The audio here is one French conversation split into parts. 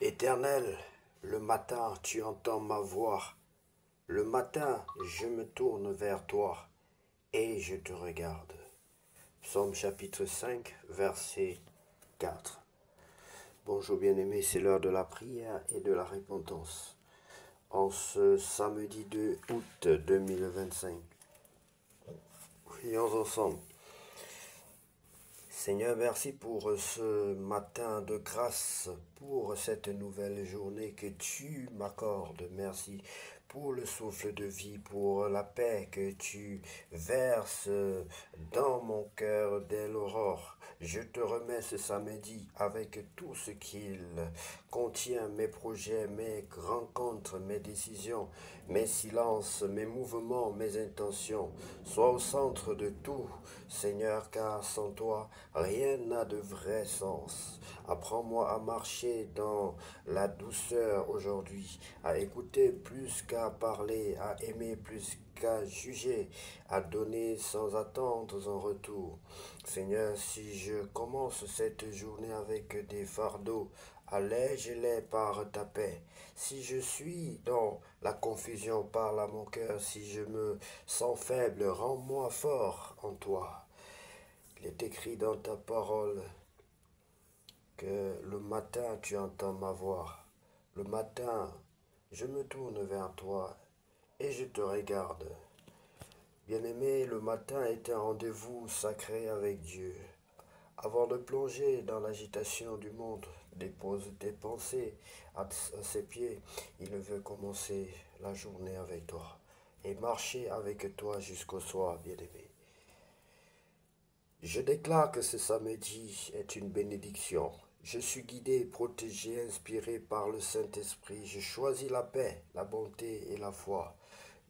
Éternel, le matin tu entends ma voix. Le matin je me tourne vers toi et je te regarde. Psaume chapitre 5, verset 4. Bonjour bien-aimés, c'est l'heure de la prière et de la repentance. En ce samedi 2 août 2025, prions ensemble. Seigneur, merci pour ce matin de grâce, pour cette nouvelle journée que tu m'accordes. Merci pour le souffle de vie, pour la paix que tu verses dans mon cœur dès l'aurore. Je te remets ce samedi avec tout ce qu'il contient, mes projets, mes rencontres, mes décisions, mes silences, mes mouvements, mes intentions. Sois au centre de tout, Seigneur, car sans toi, rien n'a de vrai sens. Apprends-moi à marcher dans la douceur aujourd'hui, à écouter plus qu'à parler, à aimer plus qu'à juger, à donner sans attendre en retour. Seigneur, si je commence cette journée avec des fardeaux, allège-les par ta paix. Si je suis dans la confusion, parle à mon cœur. Si je me sens faible, rends-moi fort en toi. Il est écrit dans ta parole que le matin tu entends ma voix. Le matin, je me tourne vers toi et je te regarde. Bien-aimé, le matin est un rendez-vous sacré avec Dieu. Avant de plonger dans l'agitation du monde, dépose tes pensées à ses pieds. Il veut commencer la journée avec toi et marcher avec toi jusqu'au soir, bien-aimé. Je déclare que ce samedi est une bénédiction. Je suis guidé, protégé, inspiré par le Saint-Esprit. Je choisis la paix, la bonté et la foi.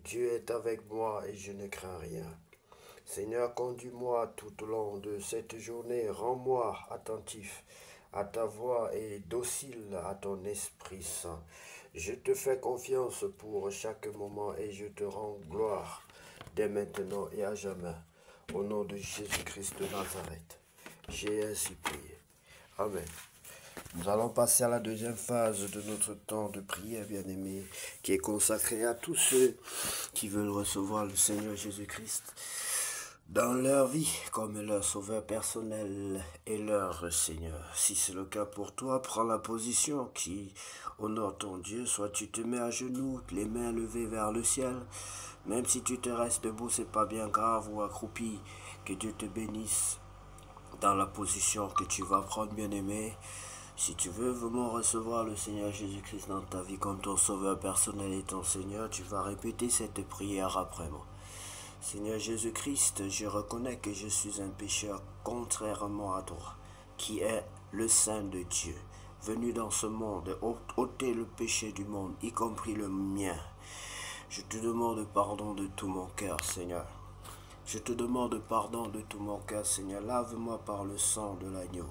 Dieu est avec moi et je ne crains rien. Seigneur, conduis-moi tout au long de cette journée. Rends-moi attentif à ta voix et docile à ton Esprit Saint. Je te fais confiance pour chaque moment et je te rends gloire dès maintenant et à jamais. Au nom de Jésus-Christ de Nazareth, j'ai ainsi prié. Amen. Nous allons passer à la deuxième phase de notre temps de prière, bien-aimé, qui est consacré à tous ceux qui veulent recevoir le Seigneur Jésus-Christ dans leur vie comme leur sauveur personnel et leur Seigneur. Si c'est le cas pour toi, prends la position qui honore ton Dieu. Soit tu te mets à genoux, les mains levées vers le ciel. Même si tu te restes debout, c'est pas bien grave, ou accroupi. Que Dieu te bénisse dans la position que tu vas prendre, bien-aimé. Si tu veux vraiment recevoir le Seigneur Jésus-Christ dans ta vie comme ton sauveur personnel et ton Seigneur, tu vas répéter cette prière après moi. Seigneur Jésus-Christ, je reconnais que je suis un pécheur contrairement à toi, qui est le Saint de Dieu, venu dans ce monde ôter le péché du monde, y compris le mien. Je te demande pardon de tout mon cœur, Seigneur. Je te demande pardon de tout mon cœur, Seigneur. Lave-moi par le sang de l'agneau.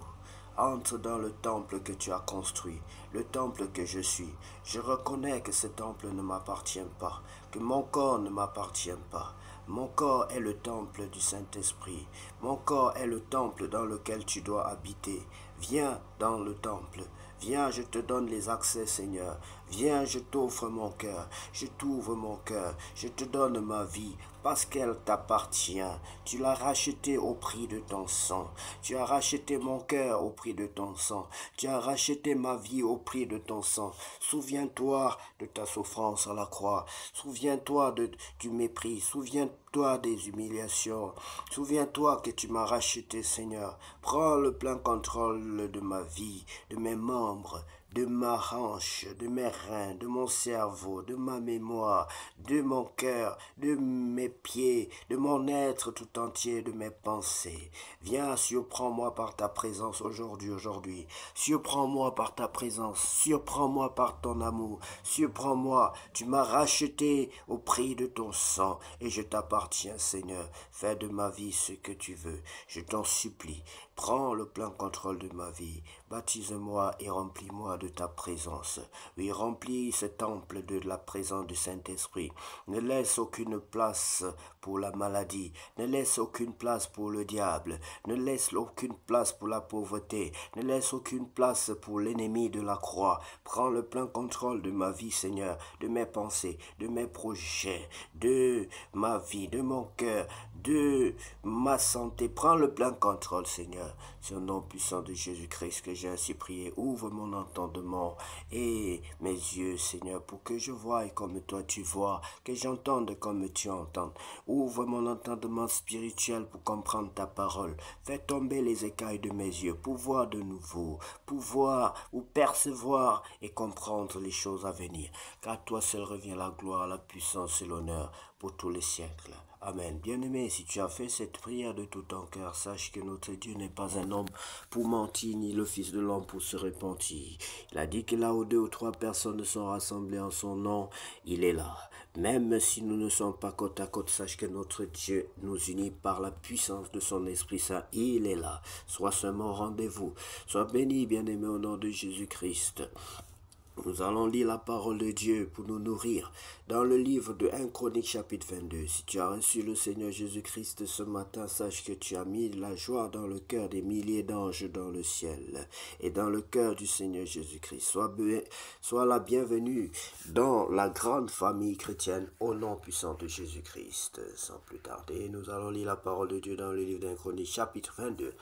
Entre dans le temple que tu as construit, le temple que je suis. Je reconnais que ce temple ne m'appartient pas, que mon corps ne m'appartient pas. Mon corps est le temple du Saint-Esprit. Mon corps est le temple dans lequel tu dois habiter. Viens dans le temple. Viens, je te donne les accès, Seigneur. Viens, je t'offre mon cœur. Je t'ouvre mon cœur. Je te donne ma vie parce qu'elle t'appartient. Tu l'as racheté au prix de ton sang. Tu as racheté mon cœur au prix de ton sang. Tu as racheté ma vie au prix de ton sang. Souviens-toi de ta souffrance à la croix. Souviens-toi du mépris. Souviens-toi des humiliations. Souviens-toi que tu m'as racheté, Seigneur. Prends le plein contrôle de ma vie, de mes membres, de ma hanche, de mes reins, de mon cerveau, de ma mémoire, de mon cœur, de mes pieds, de mon être tout entier, de mes pensées. Viens, surprends-moi par ta présence aujourd'hui. Surprends-moi par ta présence, surprends-moi par ton amour, surprends-moi. Tu m'as racheté au prix de ton sang et je t'appartiens, Seigneur. Fais de ma vie ce que tu veux. Je t'en supplie. Prends le plein contrôle de ma vie. Baptise-moi et remplis-moi de ta présence. Oui, remplis ce temple de la présence du Saint-Esprit. Ne laisse aucune place pour la maladie. Ne laisse aucune place pour le diable. Ne laisse aucune place pour la pauvreté. Ne laisse aucune place pour l'ennemi de la croix. Prends le plein contrôle de ma vie, Seigneur, de mes pensées, de mes projets, de ma vie, de mon cœur, de ma santé. Prends le plein contrôle, Seigneur. C'est au nom puissant de Jésus-Christ que j'ai ainsi prié. Ouvre mon entendement et mes yeux, Seigneur, pour que je voie comme toi tu vois, que j'entende comme tu entends. Ouvre mon entendement spirituel pour comprendre ta parole. Fais tomber les écailles de mes yeux pour voir de nouveau, pour voir ou percevoir et comprendre les choses à venir. Car toi seul revient la gloire, la puissance et l'honneur pour tous les siècles. Amen. Bien-aimé, si tu as fait cette prière de tout ton cœur, sache que notre Dieu n'est pas un homme pour mentir, ni le Fils de l'homme pour se repentir. Il a dit que là où deux ou trois personnes sont rassemblées en son nom, il est là. Même si nous ne sommes pas côte à côte, sache que notre Dieu nous unit par la puissance de son Esprit Saint. Il est là. Sois seulement au rendez-vous. Sois béni, bien-aimé, au nom de Jésus-Christ. Nous allons lire la parole de Dieu pour nous nourrir dans le livre de 1 Chronique chapitre 22. Si tu as reçu le Seigneur Jésus-Christ ce matin, sache que tu as mis la joie dans le cœur des milliers d'anges dans le ciel et dans le cœur du Seigneur Jésus-Christ. Sois la bienvenue dans la grande famille chrétienne au nom puissant de Jésus-Christ. Sans plus tarder, nous allons lire la parole de Dieu dans le livre d'1 Chronique chapitre 22.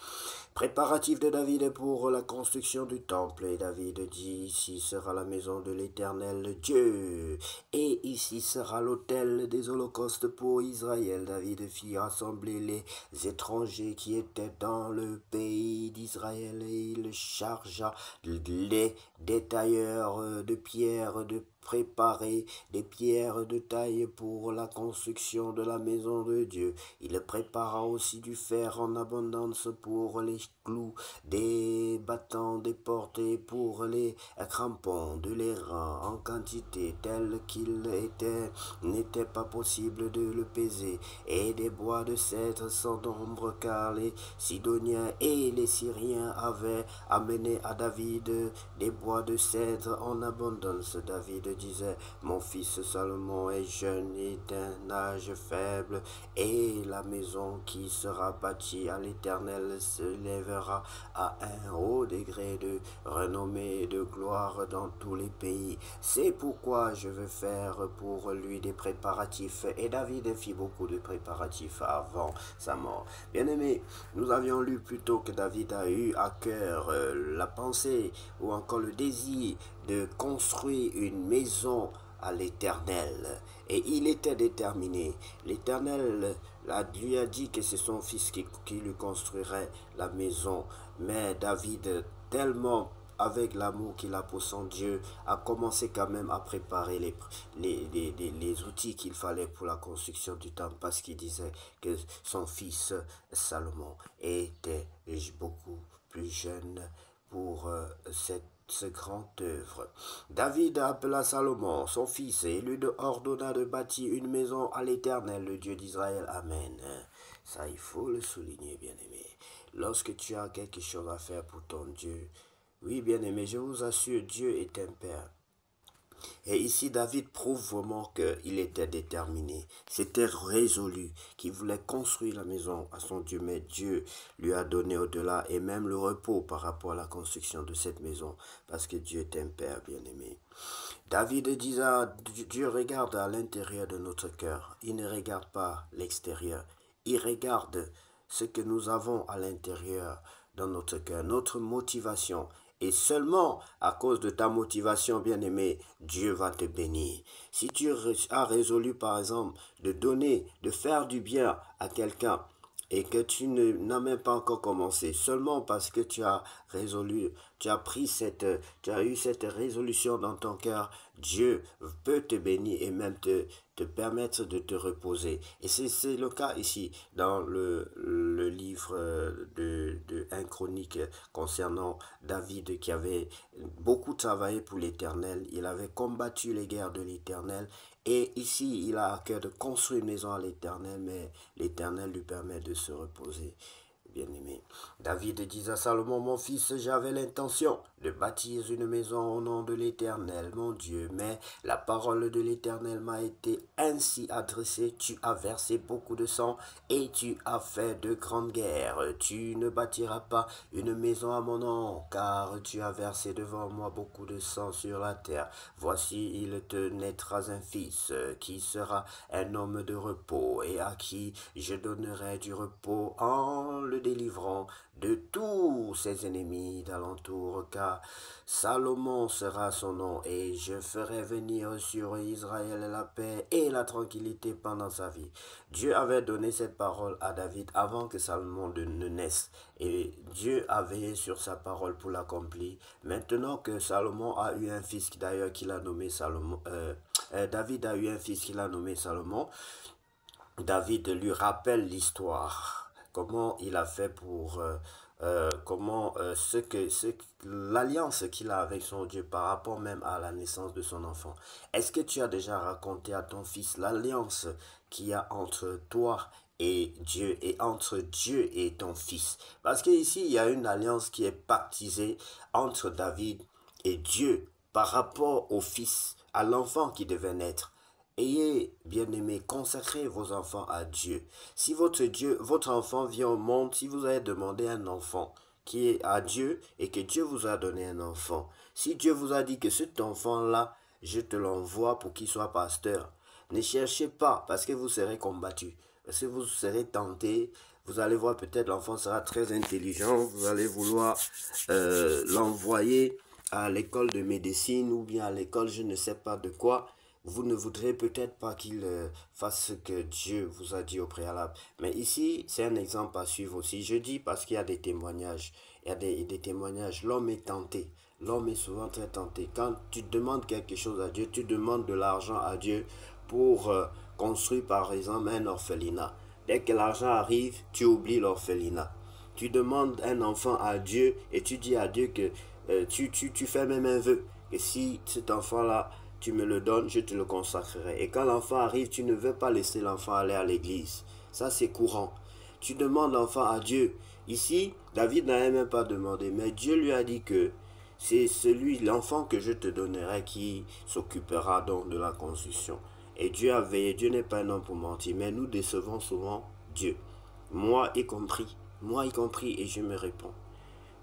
Préparatif de David pour la construction du temple. Et David dit, ici sera la maison de l'Éternel Dieu, et ici sera l'autel des holocaustes pour Israël. David fit rassembler les étrangers qui étaient dans le pays d'Israël, et il chargea les détailleurs de pierres de préparer des pierres de taille pour la construction de la maison de Dieu. Il prépara aussi du fer en abondance pour les clous, des battants, des portes et pour les crampons, de l'airain en quantité telle qu'il n'était pas possible de le peser, et des bois de cèdre sans nombre, car les Sidoniens et les Syriens avaient amené à David des bois de cèdre en abondance. David disait, mon fils Salomon est jeune et d'un âge faible, et la maison qui sera bâtie à l'Éternel se lèvera à un haut degré de renommée et de gloire dans tous les pays. C'est pourquoi je veux faire pour lui des préparatifs. Et David fit beaucoup de préparatifs avant sa mort. Bien-aimé, nous avions lu plutôt que David a eu à cœur la pensée ou encore le désir de construire une maison à l'Éternel. Et il était déterminé. L'Éternel lui a dit que c'est son fils qui lui construirait la maison. Mais David, tellement avec l'amour qu'il a pour son Dieu, a commencé quand même à préparer les outils qu'il fallait pour la construction du temple, parce qu'il disait que son fils Salomon était beaucoup plus jeune pour ce grand œuvre. David appela Salomon, son fils, et lui ordonna de bâtir une maison à l'Éternel, le Dieu d'Israël. Amen. Ça, il faut le souligner, bien-aimé. Lorsque tu as quelque chose à faire pour ton Dieu, oui, bien-aimé, je vous assure, Dieu est un Père. Et ici, David prouve vraiment qu'il était déterminé. C'était résolu, qu'il voulait construire la maison à son Dieu. Mais Dieu lui a donné au-delà et même le repos par rapport à la construction de cette maison. Parce que Dieu est un Père bien-aimé. David disait, Dieu regarde à l'intérieur de notre cœur. Il ne regarde pas l'extérieur. Il regarde ce que nous avons à l'intérieur dans notre cœur, notre motivation. Et seulement à cause de ta motivation, bien-aimé, Dieu va te bénir. Si tu as résolu, par exemple, de donner, de faire du bien à quelqu'un, et que tu n'as même pas encore commencé, seulement parce que tu as résolu, tu as eu cette résolution dans ton cœur, Dieu peut te bénir et même te permettre de te reposer. Et c'est le cas ici dans le livre de 1 Chronique concernant David qui avait beaucoup travaillé pour l'Éternel. Il avait combattu les guerres de l'Éternel. Et ici, il a à cœur de construire une maison à l'Éternel, mais l'Éternel lui permet de se reposer. bien-aimé. David dit à Salomon, mon fils, j'avais l'intention de bâtir une maison au nom de l'Éternel, mon Dieu, mais la parole de l'Éternel m'a été ainsi adressée, tu as versé beaucoup de sang et tu as fait de grandes guerres. Tu ne bâtiras pas une maison à mon nom, car tu as versé devant moi beaucoup de sang sur la terre. Voici, il te naîtra un fils qui sera un homme de repos et à qui je donnerai du repos en le délivrant de tous ses ennemis d'alentour, car Salomon sera son nom, et je ferai venir sur Israël la paix et la tranquillité pendant sa vie. Dieu avait donné cette parole à David avant que Salomon ne naisse, et Dieu a veillé sur sa parole pour l'accomplir. Maintenant que Salomon a eu un fils d'ailleurs qu'il a nommé Salomon, David a eu un fils qu'il a nommé Salomon, David lui rappelle l'histoire, comment il a fait pour l'alliance qu'il a avec son Dieu par rapport même à la naissance de son enfant. Est-ce que tu as déjà raconté à ton fils l'alliance qu'il y a entre toi et Dieu et entre Dieu et ton fils? Parce qu'ici, il y a une alliance qui est pactisée entre David et Dieu par rapport au fils, à l'enfant qui devait naître. Ayez, bien-aimés, consacrez vos enfants à Dieu. Si votre enfant vient au monde, si vous avez demandé un enfant qui est à Dieu et que Dieu vous a donné un enfant, si Dieu vous a dit que cet enfant-là, je te l'envoie pour qu'il soit pasteur, ne cherchez pas parce que vous serez combattu, parce que vous serez tenté. Vous allez voir, peut-être l'enfant sera très intelligent, vous allez vouloir l'envoyer à l'école de médecine ou bien à l'école je ne sais pas de quoi. Vous ne voudrez peut-être pas qu'il fasse ce que Dieu vous a dit au préalable. Mais ici, c'est un exemple à suivre aussi. Je dis parce qu'il y a des témoignages. Il y a des témoignages. L'homme est tenté. L'homme est souvent très tenté. Quand tu demandes quelque chose à Dieu, tu demandes de l'argent à Dieu pour construire par exemple un orphelinat. Dès que l'argent arrive, tu oublies l'orphelinat. Tu demandes un enfant à Dieu et tu dis à Dieu que tu fais même un vœu. Que si cet enfant-là tu me le donnes, je te le consacrerai. Et quand l'enfant arrive, tu ne veux pas laisser l'enfant aller à l'église. Ça, c'est courant. Tu demandes l'enfant à Dieu. Ici, David n'a même pas demandé, mais Dieu lui a dit que c'est l'enfant que je te donnerai qui s'occupera donc de la construction. Et Dieu a veillé. Dieu n'est pas un homme pour mentir, mais nous décevons souvent Dieu. Moi y compris, et je me réponds.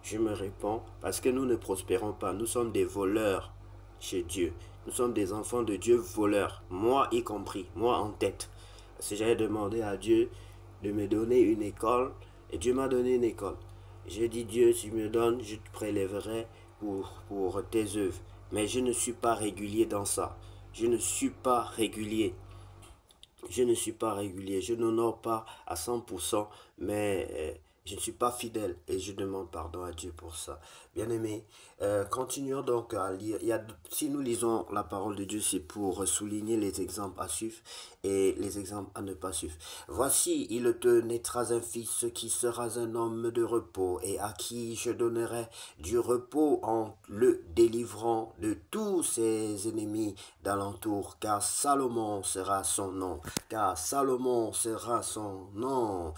Je me réponds parce que nous ne prospérons pas. Nous sommes des voleurs chez Dieu. Nous sommes des enfants de Dieu voleurs. Moi y compris. Moi en tête. Parce que j'avais demandé à Dieu de me donner une école. Et Dieu m'a donné une école. J'ai dit, Dieu, si tu me donnes, je te prélèverai pour tes œuvres. Mais je ne suis pas régulier dans ça. Je ne suis pas régulier. Je ne suis pas régulier, je n'honore pas à 100%, mais je ne suis pas fidèle et je demande pardon à Dieu pour ça. Bien-aimé, continuons donc à lire. Si nous lisons la parole de Dieu, c'est pour souligner les exemples à suivre et les exemples à ne pas suivre. Voici, il te naîtra un fils qui sera un homme de repos et à qui je donnerai du repos en le délivrant de tous ses ennemis d'alentour, car Salomon sera son nom. Car Salomon sera son nom.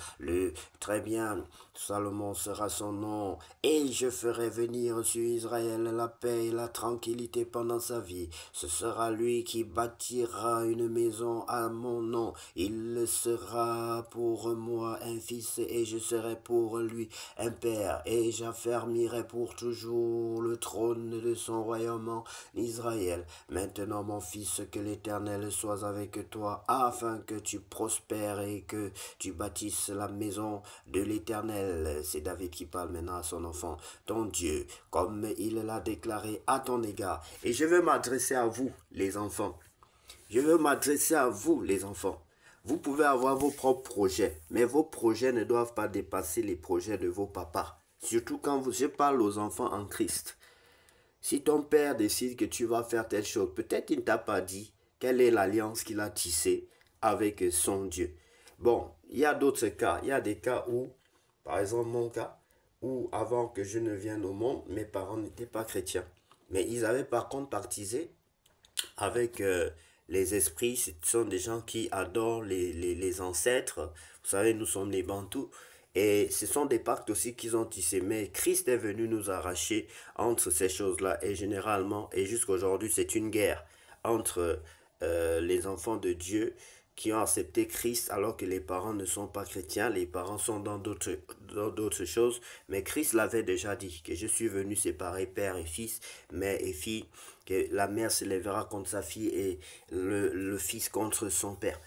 Très bien, Salomon sera son nom. Et je ferai venir sur Israël la paix et la tranquillité pendant sa vie. Ce sera lui qui bâtira une maison à mon nom. Il sera pour moi un fils et je serai pour lui un père. Et j'affermirai pour toujours le trône de son royaume en Israël. Maintenant, mon fils, que l'Éternel soit avec toi, afin que tu prospères et que tu bâtisses la maison de l'Éternel. C'est David qui parle maintenant à son enfant, ton Dieu, comme il l'a déclaré à ton égard. Et je veux m'adresser à vous, les enfants. Je veux m'adresser à vous, les enfants. Vous pouvez avoir vos propres projets, mais vos projets ne doivent pas dépasser les projets de vos papas. Surtout quand je parle aux enfants en Christ. Si ton père décide que tu vas faire telle chose, peut-être qu'il ne t'a pas dit quelle est l'alliance qu'il a tissée avec son Dieu. Bon, il y a d'autres cas. Il y a des cas où, par exemple mon cas, où avant que je ne vienne au monde, mes parents n'étaient pas chrétiens. Mais ils avaient par contre baptisé avec les esprits. Ce sont des gens qui adorent les ancêtres. Vous savez, nous sommes les Bantous. Et ce sont des pactes aussi qu'ils ont tissés. Mais Christ est venu nous arracher entre ces choses-là. Et généralement, et jusqu'à aujourd'hui, c'est une guerre entre les enfants de Dieu qui ont accepté Christ alors que les parents ne sont pas chrétiens, les parents sont dans d'autres choses. Mais Christ l'avait déjà dit, que je suis venu séparer père et fils, mère et fille, que la mère se lèvera contre sa fille et le fils contre son père.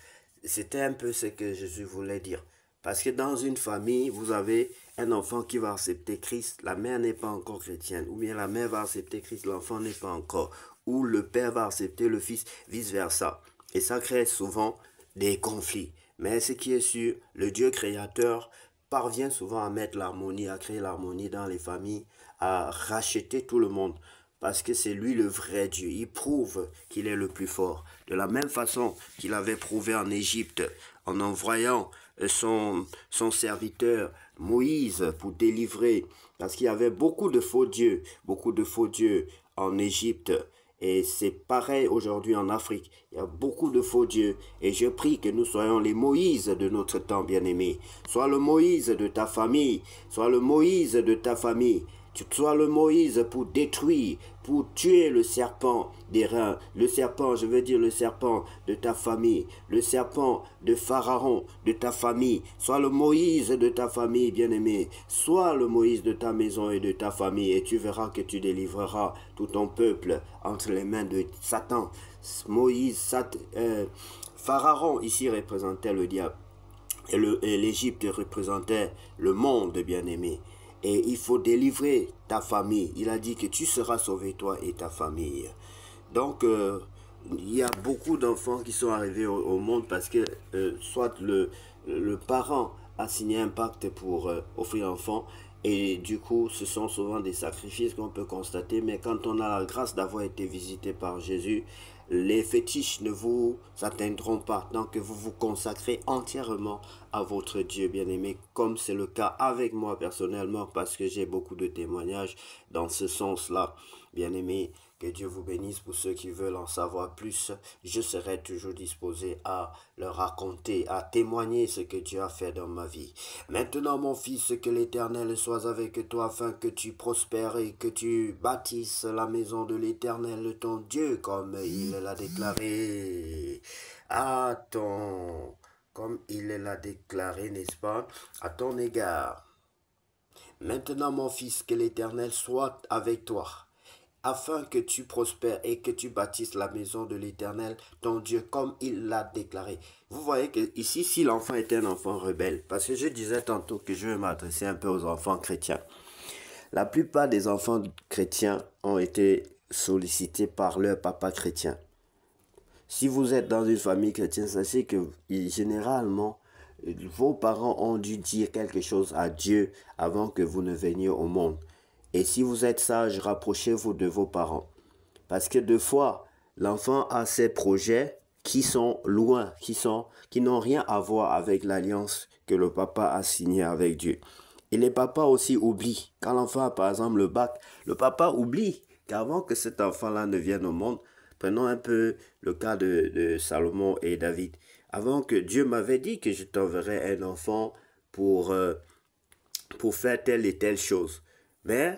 C'était un peu ce que Jésus voulait dire. Parce que dans une famille, vous avez un enfant qui va accepter Christ, la mère n'est pas encore chrétienne, ou bien la mère va accepter Christ, l'enfant n'est pas encore, ou le père va accepter le fils, vice-versa. Et ça crée souvent des conflits. Mais ce qui est sûr, le Dieu créateur parvient souvent à mettre l'harmonie, à créer l'harmonie dans les familles, à racheter tout le monde. Parce que c'est lui le vrai Dieu. Il prouve qu'il est le plus fort. De la même façon qu'il avait prouvé en Égypte en envoyant son serviteur Moïse pour délivrer. Parce qu'il y avait beaucoup de faux dieux en Égypte. Et c'est pareil aujourd'hui en Afrique. Il y a beaucoup de faux dieux. Et je prie que nous soyons les Moïse de notre temps, bien-aimé. Sois le Moïse de ta famille. Sois le Moïse de ta famille. Tu sois le Moïse pour détruire, pour tuer le serpent des reins. Le serpent, je veux dire le serpent de ta famille. Le serpent de Pharaon, de ta famille. Sois le Moïse de ta famille, bien-aimé. Sois le Moïse de ta maison et de ta famille. Et tu verras que tu délivreras tout ton peuple entre les mains de Satan. Pharaon ici représentait le diable. Et l'Égypte représentait le monde, bien-aimé. Et il faut délivrer ta famille. Il a dit que tu seras sauvé, toi et ta famille. Donc, il y a beaucoup d'enfants qui sont arrivés au monde parce que soit le parent a signé un pacte pour offrir l'enfant. Et du coup, ce sont souvent des sacrifices qu'on peut constater. Mais quand on a la grâce d'avoir été visité par Jésus, les fétiches ne vous atteindront pas tant que vous vous consacrez entièrement à votre Dieu bien-aimé, comme c'est le cas avec moi personnellement, parce que j'ai beaucoup de témoignages dans ce sens-là. Bien-aimé, que Dieu vous bénisse. Pour ceux qui veulent en savoir plus, je serai toujours disposé à leur raconter, à témoigner ce que Dieu a fait dans ma vie. Maintenant, mon fils, que l'Éternel soit avec toi afin que tu prospères et que tu bâtisses la maison de l'Éternel, ton Dieu, comme il l'a déclaré. Comme il l'a déclaré, n'est-ce pas, à ton égard. Maintenant, mon fils, que l'Éternel soit avec toi, afin que tu prospères et que tu bâtisses la maison de l'Éternel, ton Dieu, comme il l'a déclaré. Vous voyez que ici, si l'enfant est un enfant rebelle, parce que je disais tantôt que je vais m'adresser un peu aux enfants chrétiens. La plupart des enfants chrétiens ont été sollicités par leur papa chrétien. Si vous êtes dans une famille chrétienne, sachez que généralement, vos parents ont dû dire quelque chose à Dieu avant que vous ne veniez au monde. Et si vous êtes sage, rapprochez-vous de vos parents. Parce que deux fois, l'enfant a ses projets qui sont loin, qui n'ont rien à voir avec l'alliance que le papa a signée avec Dieu. Et les papas aussi oublient. Quand l'enfant a par exemple le bac, le papa oublie qu'avant que cet enfant-là ne vienne au monde, prenons un peu le cas de Salomon et David. Avant que Dieu m'avait dit que je t'enverrais un enfant pour faire telle et telle chose. Mais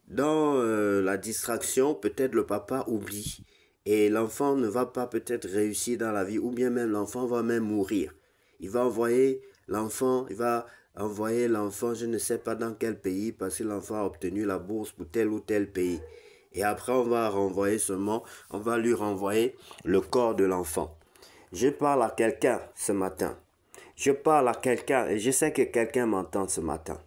dans la distraction, peut-être le papa oublie. Et l'enfant ne va pas peut-être réussir dans la vie, ou bien même l'enfant va même mourir. Il va envoyer l'enfant, je ne sais pas dans quel pays, parce que l'enfant a obtenu la bourse pour tel ou tel pays. Et après, on va lui renvoyer le corps de l'enfant. Je parle à quelqu'un ce matin. Je parle à quelqu'un et je sais que quelqu'un m'entend ce matin.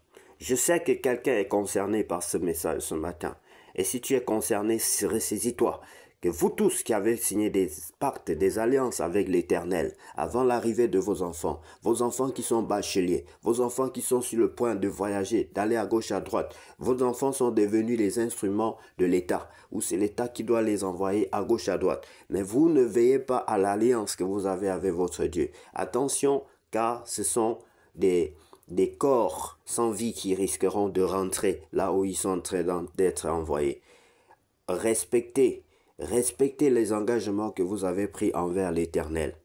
Je sais que quelqu'un est concerné par ce message ce matin. Et si tu es concerné, ressaisis-toi. Que vous tous qui avez signé des pactes, des alliances avec l'Éternel, avant l'arrivée de vos enfants qui sont bacheliers, vos enfants qui sont sur le point de voyager, d'aller à gauche, à droite, vos enfants sont devenus les instruments de l'État, ou c'est l'État qui doit les envoyer à gauche, à droite. Mais vous ne veillez pas à l'alliance que vous avez avec votre Dieu. Attention, car ce sont des corps sans vie qui risqueront de rentrer là où ils sont en train d'être envoyés. Respectez les engagements que vous avez pris envers l'Éternel.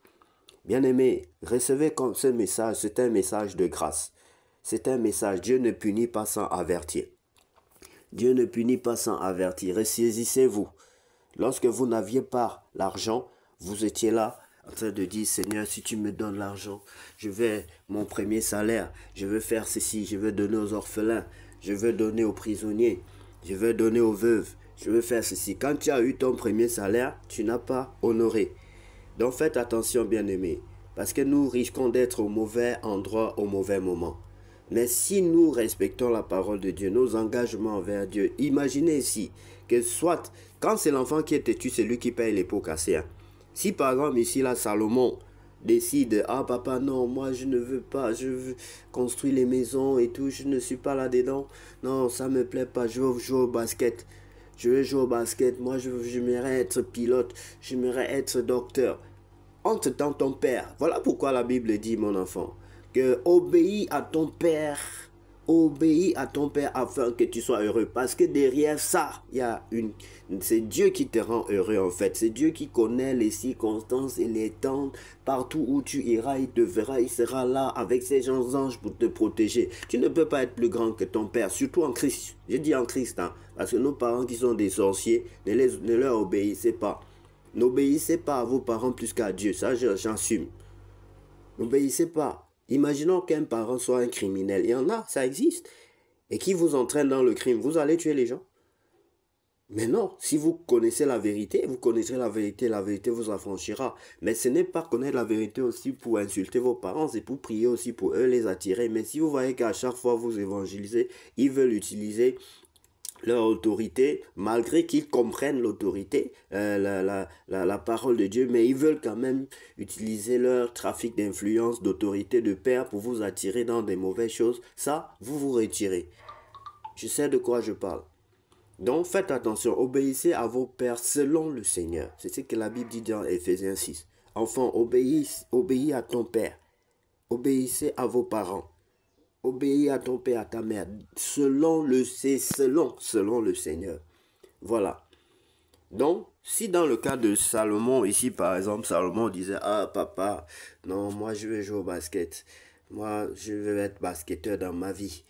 Bien-aimés, recevez comme ce message, c'est un message de grâce. c'est un message. Dieu ne punit pas sans avertir. Dieu ne punit pas sans avertir. Ressaisissez-vous. Lorsque vous n'aviez pas l'argent, vous étiez là en train de dire, Seigneur, si tu me donnes l'argent, je vais, mon premier salaire, je veux faire ceci, je veux donner aux orphelins, je veux donner aux prisonniers, je veux donner aux veuves, je veux faire ceci. Quand tu as eu ton premier salaire, tu n'as pas honoré. Donc faites attention, bien-aimés, parce que nous risquons d'être au mauvais endroit au mauvais moment. Mais si nous respectons la parole de Dieu, nos engagements envers Dieu, imaginez ici que soit, quand c'est l'enfant qui est têtu, c'est lui qui paye les pots cassés. Hein. Si par exemple ici, là, Salomon décide, ah papa, non, moi je ne veux pas, je veux construire les maisons et tout, je ne suis pas là-dedans, non, ça ne me plaît pas, je veux jouer au basket. Je veux jouer au basket, moi j'aimerais être pilote, j'aimerais être docteur. Entre dans ton père. Voilà pourquoi la Bible dit, mon enfant, que obéis à ton père afin que tu sois heureux. Parce que derrière ça, c'est Dieu qui te rend heureux en fait. C'est Dieu qui connaît les circonstances et les temps. Partout où tu iras, il te verra, il sera là avec ses anges pour te protéger. Tu ne peux pas être plus grand que ton père, surtout en Christ. Je dis en Christ, hein, parce que nos parents qui sont des sorciers, ne leur obéissez pas. N'obéissez pas à vos parents plus qu'à Dieu, ça j'assume. N'obéissez pas. Imaginons qu'un parent soit un criminel, il y en a, ça existe, et qui vous entraîne dans le crime, vous allez tuer les gens. Mais non, si vous connaissez la vérité, vous connaîtrez la vérité vous affranchira. Mais ce n'est pas connaître la vérité aussi pour insulter vos parents, c'est pour prier aussi pour eux, les attirer. Mais si vous voyez qu'à chaque fois vous évangélisez, ils veulent utiliser leur autorité, malgré qu'ils comprennent l'autorité, la parole de Dieu, mais ils veulent quand même utiliser leur trafic d'influence, d'autorité, de père pour vous attirer dans des mauvaises choses. Ça, vous vous retirez. Je sais de quoi je parle. Donc, faites attention, obéissez à vos pères selon le Seigneur. C'est ce que la Bible dit dans Éphésiens 6. Enfant, obéis à ton père. Obéissez à vos parents. Obéis à ton père, à ta mère, selon le Seigneur. Voilà. Donc, si dans le cas de Salomon, ici par exemple, Salomon disait, ah papa, non, moi je veux jouer au basket. Moi, je veux être basketteur dans ma vie.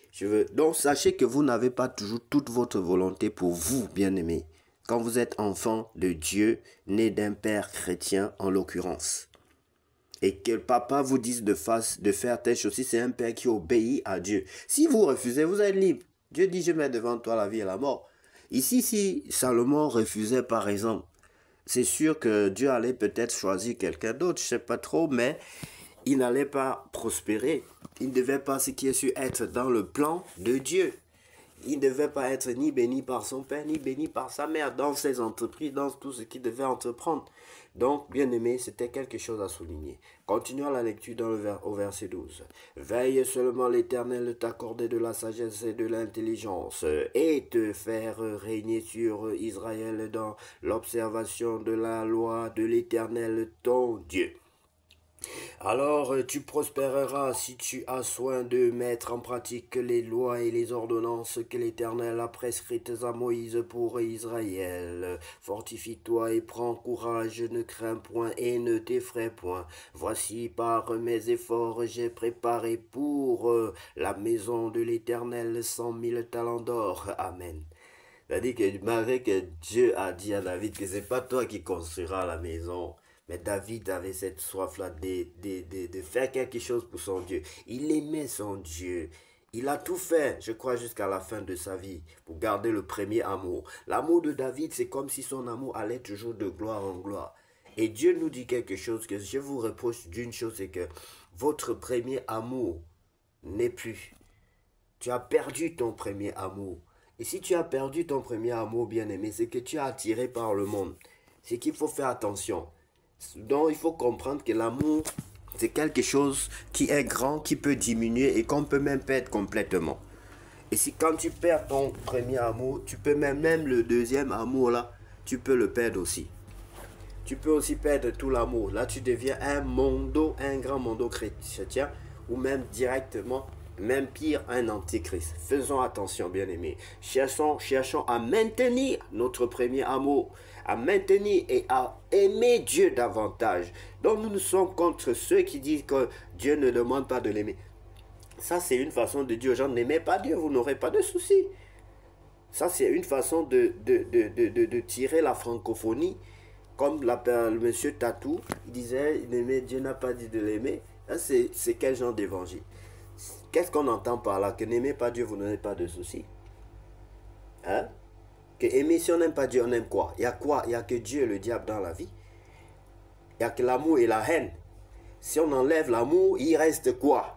Donc, sachez que vous n'avez pas toujours toute votre volonté pour vous, bien-aimés. Quand vous êtes enfant de Dieu, né d'un père chrétien en l'occurrence. Et que le papa vous dise de faire telle chose, si c'est un père qui obéit à Dieu. Si vous refusez, vous êtes libre. Dieu dit, je mets devant toi la vie et la mort. Ici, si Salomon refusait par exemple, c'est sûr que Dieu allait peut-être choisir quelqu'un d'autre, je ne sais pas trop, mais il n'allait pas prospérer. Il ne devait pas ce qui est sûr être dans le plan de Dieu. Il ne devait pas être ni béni par son père, ni béni par sa mère dans ses entreprises, dans tout ce qu'il devait entreprendre. Donc, bien aimé, c'était quelque chose à souligner. Continuons la lecture au verset 12. Veille seulement l'Éternel de t'accorder de la sagesse et de l'intelligence et te faire régner sur Israël dans l'observation de la loi de l'Éternel ton Dieu. Alors tu prospéreras si tu as soin de mettre en pratique les lois et les ordonnances que l'Éternel a prescrites à Moïse pour Israël. Fortifie-toi et prends courage, ne crains point et ne t'effraie point. Voici par mes efforts j'ai préparé pour la maison de l'Éternel 100 000 talents d'or. Amen. C'est-à-dire que malgré que Dieu a dit à David que c'est pas toi qui construiras la maison, mais David avait cette soif-là de faire quelque chose pour son Dieu. Il aimait son Dieu. Il a tout fait, je crois, jusqu'à la fin de sa vie pour garder le premier amour. L'amour de David, c'est comme si son amour allait toujours de gloire en gloire. Et Dieu nous dit quelque chose que je vous reproche d'une chose, c'est que votre premier amour n'est plus. Tu as perdu ton premier amour. Et si tu as perdu ton premier amour, bien-aimé, c'est que tu es attiré par le monde. C'est qu'il faut faire attention. Donc, il faut comprendre que l'amour, c'est quelque chose qui est grand, qui peut diminuer et qu'on peut même perdre complètement. Et si quand tu perds ton premier amour, tu peux même le deuxième amour là, tu peux le perdre aussi. Tu peux aussi perdre tout l'amour. Là, tu deviens un grand mondo chrétien ou même directement, même pire, un antichrist. Faisons attention, bien-aimés. Cherchons à maintenir notre premier amour, à maintenir et à aimer Dieu davantage. Donc nous sommes contre ceux qui disent que Dieu ne demande pas de l'aimer. Ça, c'est une façon de dire aux gens, n'aimez pas Dieu, vous n'aurez pas de soucis. Ça, c'est une façon de tirer la francophonie. Comme le monsieur Tatou, il disait, Dieu n'a pas dit de l'aimer. C'est quel genre d'évangile? Qu'est-ce qu'on entend par là? Que n'aimez pas Dieu, vous n'aurez pas de soucis. Hein? Que aimer, si on n'aime pas Dieu, on aime quoi? Il y a quoi? Il y a que Dieu et le diable dans la vie. Il y a que l'amour et la haine. Si on enlève l'amour, il reste quoi?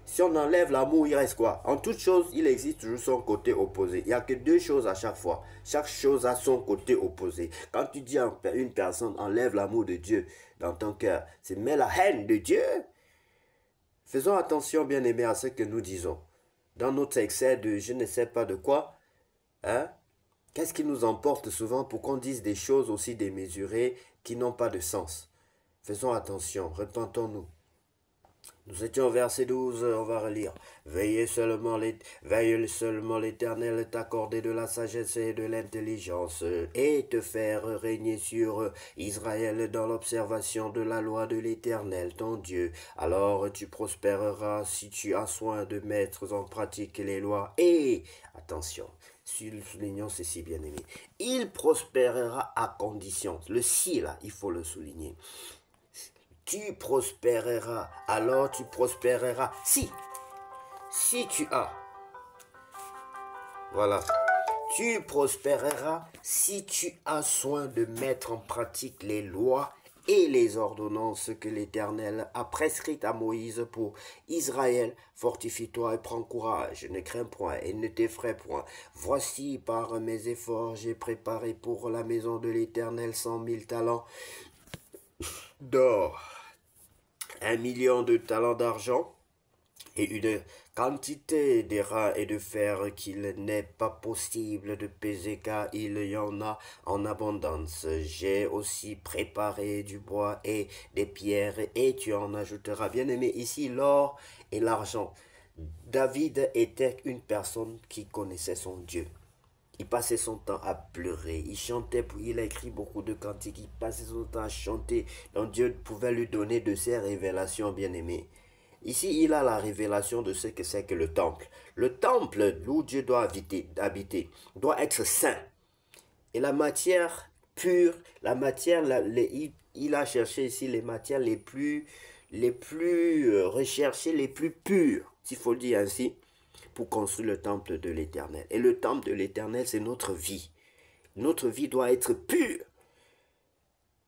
Si on enlève l'amour, il reste quoi? En toute chose, il existe toujours son côté opposé. Il n'y a que deux choses à chaque fois. Chaque chose a son côté opposé. Quand tu dis à une personne, enlève l'amour de Dieu dans ton cœur, c'est mets la haine de Dieu. Faisons attention, bien aimés, à ce que nous disons. Dans notre excès de je ne sais pas de quoi, hein? Qu'est-ce qui nous emporte souvent pour qu'on dise des choses aussi démesurées qui n'ont pas de sens? Faisons attention, repentons-nous. Nous étions au verset 12, on va relire. Veille seulement l'Éternel t'accorder de la sagesse et de l'intelligence et te faire régner sur Israël dans l'observation de la loi de l'Éternel, ton Dieu. Alors tu prospéreras si tu as soin de mettre en pratique les lois. Et, attention, soulignons ceci, bien aimé, il prospérera à condition. Le si, là, il faut le souligner. Tu prospéreras, alors tu prospéreras si tu as, voilà, tu prospéreras si tu as soin de mettre en pratique les lois et les ordonnances que l'Éternel a prescrites à Moïse pour Israël. Fortifie-toi et prends courage, ne crains point et ne t'effraie point. Voici par mes efforts j'ai préparé pour la maison de l'Éternel 100 000 talents d'or, 1 million de talents d'argent et une quantité d'airain et de fer qu'il n'est pas possible de peser car il y en a en abondance. J'ai aussi préparé du bois et des pierres et tu en ajouteras. Bien aimé, ici l'or et l'argent. David était une personne qui connaissait son Dieu. Il passait son temps à pleurer, il chantait, il a écrit beaucoup de cantiques, il passait son temps à chanter, donc Dieu pouvait lui donner de ses révélations bien-aimées. Ici, il a la révélation de ce que c'est que le temple. Le temple où Dieu doit habiter doit être saint. Et la matière pure, la matière, il a cherché ici les matières les plus recherchées, les plus pures, s'il faut le dire ainsi, pour construire le temple de l'Éternel. Et le temple de l'Éternel, c'est notre vie. Notre vie doit être pure.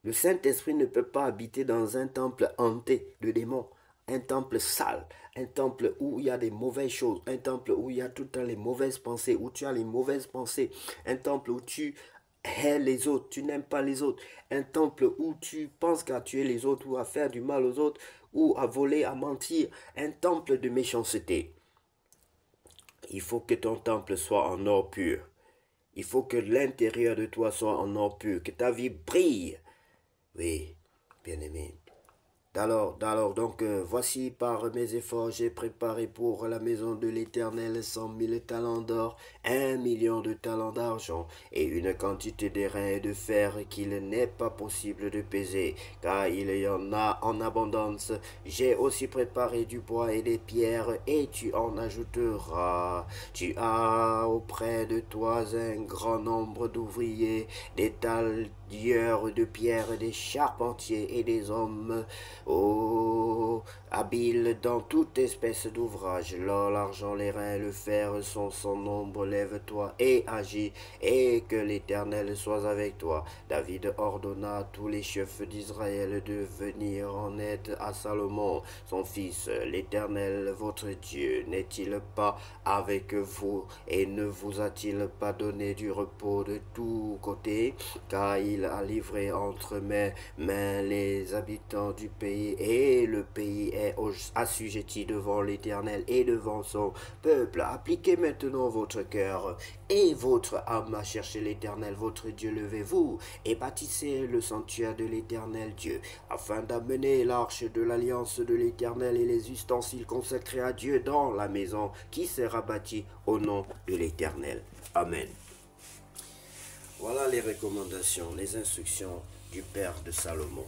Le Saint-Esprit ne peut pas habiter dans un temple hanté de démons, un temple sale, un temple où il y a des mauvaises choses, un temple où il y a tout le temps les mauvaises pensées, où tu as les mauvaises pensées, un temple où tu hais les autres, tu n'aimes pas les autres, un temple où tu penses qu'à tuer les autres ou à faire du mal aux autres, ou à voler, à mentir, un temple de méchanceté. Il faut que ton temple soit en or pur. Il faut que l'intérieur de toi soit en or pur, que ta vie brille. Oui, bien-aimé. Donc, voici par mes efforts, j'ai préparé pour la maison de l'Éternel 100 000 talents d'or, 1 million de talents d'argent, et une quantité d'airain et de fer qu'il n'est pas possible de peser, car il y en a en abondance. J'ai aussi préparé du bois et des pierres, et tu en ajouteras. Tu as auprès de toi un grand nombre d'ouvriers, des tailleurs de pierre, des charpentiers et des hommes habiles dans toute espèce d'ouvrage. L'or, l'argent, les reins, le fer sont sans nombre. Lève-toi et agis, et que l'Éternel soit avec toi. David ordonna à tous les chefs d'Israël de venir en aide à Salomon, son fils. L'Éternel, votre Dieu, n'est-il pas avec vous, et ne vous a-t-il pas donné du repos de tous côtés, car il a livré entre mes mains les habitants du pays, et le pays est assujetti devant l'Éternel et devant son peuple. Appliquez maintenant votre cœur et votre âme à chercher l'Éternel, votre Dieu. Levez-vous et bâtissez le sanctuaire de l'Éternel Dieu, afin d'amener l'arche de l'alliance de l'Éternel et les ustensiles consacrés à Dieu dans la maison qui sera bâtie au nom de l'Éternel. Amen. Voilà les recommandations, les instructions du Père de Salomon.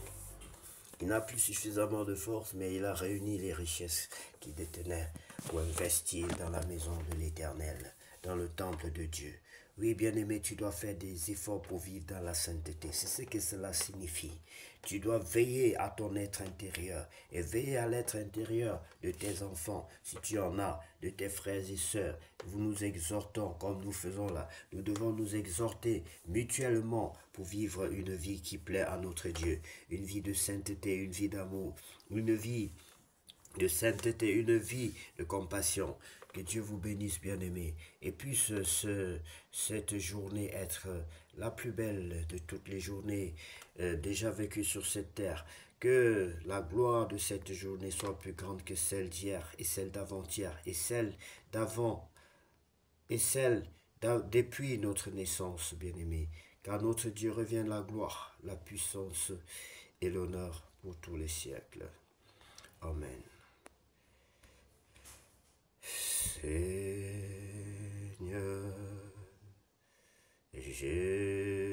Il n'a plus suffisamment de force, mais il a réuni les richesses qu'il détenait pour investir dans la maison de l'Éternel, dans le temple de Dieu. Oui, bien-aimé, tu dois faire des efforts pour vivre dans la sainteté. C'est ce que cela signifie. Tu dois veiller à ton être intérieur et veiller à l'être intérieur de tes enfants, si tu en as, de tes frères et sœurs. Nous nous exhortons comme nous faisons là. Nous devons nous exhorter mutuellement pour vivre une vie qui plaît à notre Dieu. Une vie de sainteté, une vie d'amour, une vie de sainteté, une vie de compassion. Que Dieu vous bénisse, bien-aimés, et puisse cette journée être la plus belle de toutes les journées déjà vécues sur cette terre. Que la gloire de cette journée soit plus grande que celle d'hier et celle d'avant-hier et celle d'avant et celle depuis notre naissance, bien-aimés. Car notre Dieu revient la gloire, la puissance et l'honneur pour tous les siècles. Amen. Seigneur, Jésus.